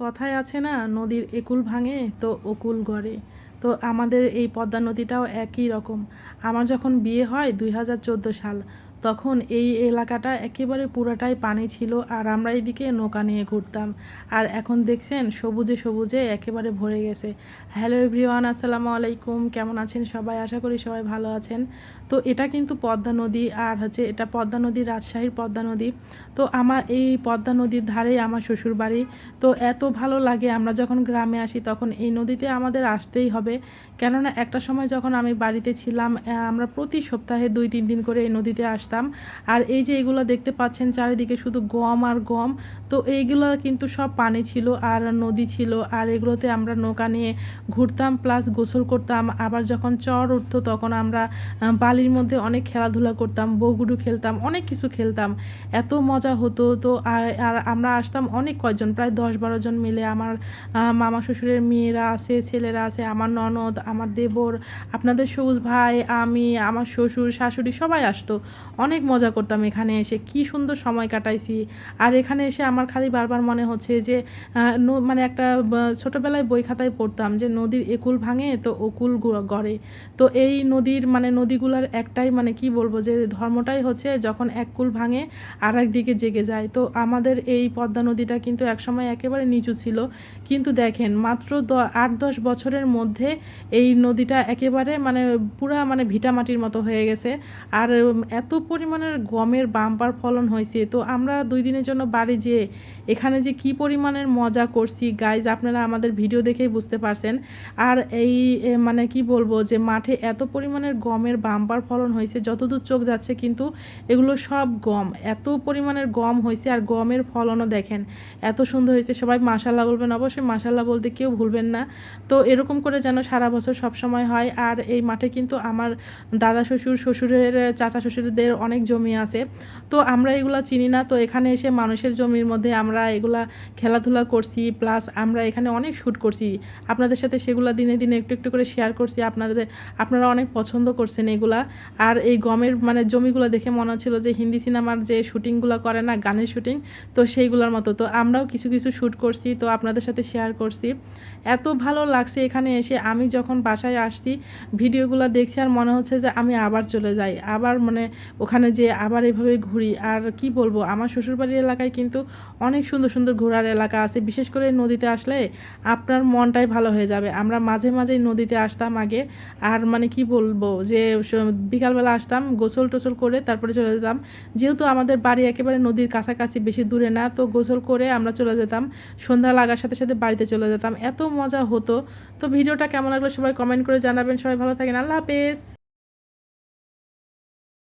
কথায় আছে না, নদীর একুল ভাঙে তো অকুল গড়ে। তো আমাদের এই পদ্মা নদীটাও একই রকম। আমার যখন বিয়ে হয় 2014 সাল, তখন এই এলাকাটা একেবারে পুরাটাই পানি ছিল, আর আমরা এদিকে নৌকা নিয়ে ঘুরতাম। আর এখন দেখছেন সবুজে সবুজে একেবারে ভরে গেছে। হ্যালো এভরিওয়ান, আসসালামু আলাইকুম। কেমন আছেন সবাই? আশা করি সবাই ভালো আছেন। তো এটা কিন্তু পদ্মা নদী, আর হচ্ছে এটা পদ্মা নদী, রাজশাহীর পদ্মা নদী। তো আমার এই পদ্মা নদীর ধারেই আমার শ্বশুর বাড়ি। তো এত ভালো লাগে, আমরা যখন গ্রামে আসি তখন এই নদীতে আমাদের আসতেই হবে। কেননা একটা সময় যখন আমি বাড়িতে ছিলাম, আমরা প্রতি সপ্তাহে 2-3 দিন করে এই নদীতে আসতাম। আর এই যে এগুলো দেখতে পাচ্ছেন চারিদিকে শুধু গম আর গম। তো এইগুলো কিন্তু সব পানি ছিল আর নদী ছিল, আর এগুলোতে আমরা নৌকা নিয়ে ঘুরতাম, প্লাস গোসল করতাম। আবার যখন চর উঠতো তখন আমরা বালির মধ্যে অনেক খেলাধুলা করতাম, বগুডু খেলতাম, অনেক কিছু খেলতাম। এত মজা হতো। তো আর আমরা আসতাম অনেক কয়জন, প্রায় 10-12 জন মিলে। আমার মামা শ্বশুরের মেয়েরা আছে, ছেলেরা আছে, আমার ননদ, আমার দেবর, আপনাদের সবুজ ভাই, আমি, আমার শ্বশুর শাশুড়ি সবাই আসতো। অনেক মজা করতাম এখানে এসে, কি সুন্দর সময় কাটাইছি। আর এখানে এসে আমার খালি বারবার মনে হচ্ছে যে মানে একটা ছোটোবেলায় বই খাতায় পড়তাম যে নদীর একুল ভাঙে তো অকুল গড়ে। তো এই নদীর মানে নদীগুলোর একটাই মানে কি বলবো, যে ধর্মটাই হচ্ছে যখন এক কুল ভাঙে আর একদিকে জেগে যায়। তো আমাদের এই পদ্মা নদীটা কিন্তু একসময় একেবারে নিচু ছিল, কিন্তু দেখেন মাত্র 8-10 বছরের মধ্যে এই নদীটা একেবারে মানে পুরা মানে ভিটামাটির মতো হয়ে গেছে। আর এত পরিমাণের গমের বাম্পার ফলন হয়েছে। তো আমরা 2 দিনের জন্য বাড়ি যেয়ে এখানে যে কি পরিমাণের মজা করছি গাইজ, আপনারা আমাদের ভিডিও দেখেই বুঝতে পারছেন। আর এই মানে কি বলবো, যে মাঠে এত পরিমাণের গমের বাম্পার ফলন হয়েছে, যতদূর চোখ যাচ্ছে কিন্তু এগুলো সব গম। এত পরিমাণের গম হয়েছে, আর গমের ফলনও দেখেন এত সুন্দর হয়েছে। সবাই মাশাল্লাহ বলবেন, অবশ্যই মাশাল্লাহ বলতে কেউ ভুলবেন না। তো এরকম করে যেন সারা বছর সব সময় হয়। আর এই মাঠে কিন্তু আমার দাদা শ্বশুর, শ্বশুরের চাচা শ্বশুরদের অনেক জমি আছে। তো আমরা এগুলা চিনি না, তো এখানে এসে মানুষের জমির মধ্যে আমরা এগুলা খেলাধুলা করছি, প্লাস আমরা এখানে অনেক শ্যুট করছি। আপনাদের সাথে সেগুলো দিনে দিনে একটু একটু করে শেয়ার করছি। আপনারা অনেক পছন্দ করছেন এগুলা। আর এই গমের মানে জমিগুলো দেখে মনে হচ্ছিল যে হিন্দি সিনেমার যে শ্যুটিংগুলো করে না, গানের শ্যুটিং, তো সেইগুলোর মতো। তো আমরাও কিছু কিছু শ্যুট করছি, তো আপনাদের সাথে শেয়ার করছি। এত ভালো লাগছে এখানে এসে। আমি যখন বাসায় আসছি ভিডিওগুলো দেখছি আর মনে হচ্ছে যে আমি আবার চলে যাই, আবার মানে ওখানে যে আবার এভাবে ঘুরি। আর কি বলবো, আমার শ্বশুরবাড়ির এলাকায় কিন্তু অনেক সুন্দর সুন্দর ঘোরার এলাকা আছে। বিশেষ করে নদীতে আসলে আপনার মনটাই ভালো হয়ে যাবে। আমরা মাঝে মাঝেই নদীতে আসতাম আগে। আর মানে কি বলবো, যে বিকালবেলা আসতাম, গোসল টোসল করে তারপরে চলে যেতাম। যেহেতু আমাদের বাড়ি একেবারে নদীর কাছাকাছি, বেশি দূরে না, তো গোসল করে আমরা চলে যেতাম। সন্ধ্যা লাগার সাথে সাথে বাড়িতে চলে যেতাম। এত মজা হতো। তো ভিডিওটা কেমন লাগলো সবাই কমেন্ট করে জানাবেন। সবাই ভালো থাকেন, আল্লাহ হাফেজ।